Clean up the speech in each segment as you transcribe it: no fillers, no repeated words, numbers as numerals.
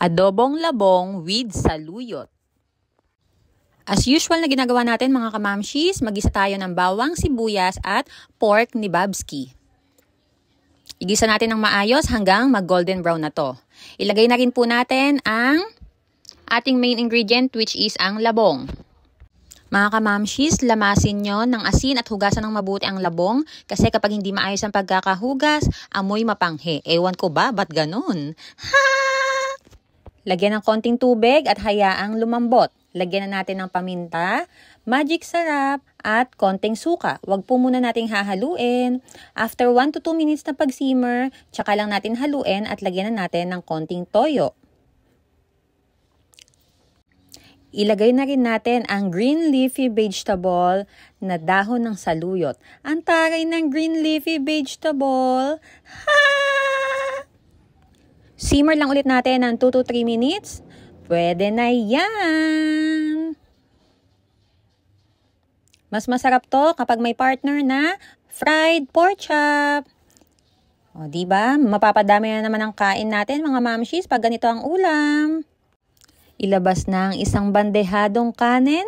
Adobong labong with saluyot. As usual na ginagawa natin mga kamamshis, mag-isa tayo ng bawang, sibuyas at pork ni Babski. Igisa natin ng maayos hanggang mag-golden brown na to. Ilagay na rin po natin ang ating main ingredient which is ang labong. Mga kamamshis, lamasin nyo ng asin at hugasan ng mabuti ang labong kasi kapag hindi maayos ang pagkakahugas, amoy mapanghe. Ewan ko ba, ba't ganun? Ha! Lagyan ng konting tubig at hayaang lumambot. Lagyan na natin ng paminta, magic sarap, at konting suka. Huwag po muna nating hahaluin. After 1 to 2 minutes na pag-simmer, tsaka lang natin haluin at lagyan na natin ng konting toyo. Ilagay na rin natin ang green leafy vegetable na dahon ng saluyot. Ang taray ng green leafy vegetable! Ha! Simmer lang ulit natin ng 2 to 3 minutes. Pwede na yan! Mas masarap to kapag may partner na fried pork chop. O, diba? Mapapadami na naman ang kain natin mga mamshis pag ganito ang ulam. Ilabas na ang isang bandehadong kanin.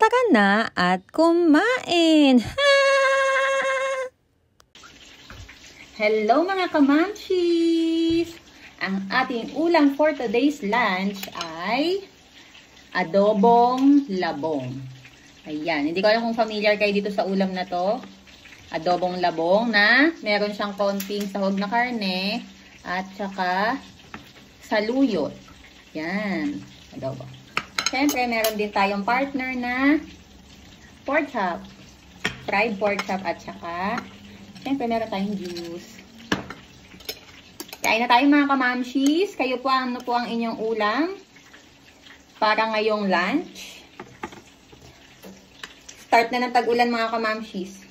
Tara na at kumain! Ha! Hello mga kamamshis! Ang ating ulam for today's lunch ay adobong labong. Ayan, hindi ko alam kung familiar kayo dito sa ulam na to. Adobong labong na meron siyang konting sahog na karne at saka saluyot. Yan, adobo. Siyempre, meron din tayong partner na pork chop. Fried pork chop at saka siyempre, meron tayong juice. Kain na tayo mga kamamshis. Kayo po ano po ang inyong ulam para ngayong lunch. Start na ng tag-ulan mga kamamshis.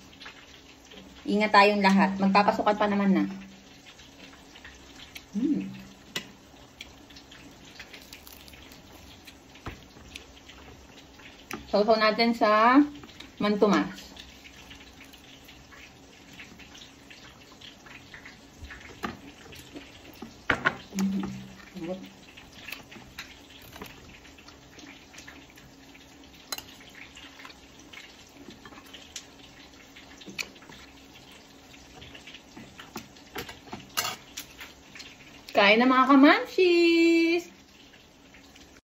Ingat tayong lahat. Magpapasukan pa naman na. Sausaw natin sa mantumas. Kain na mga kamamshis!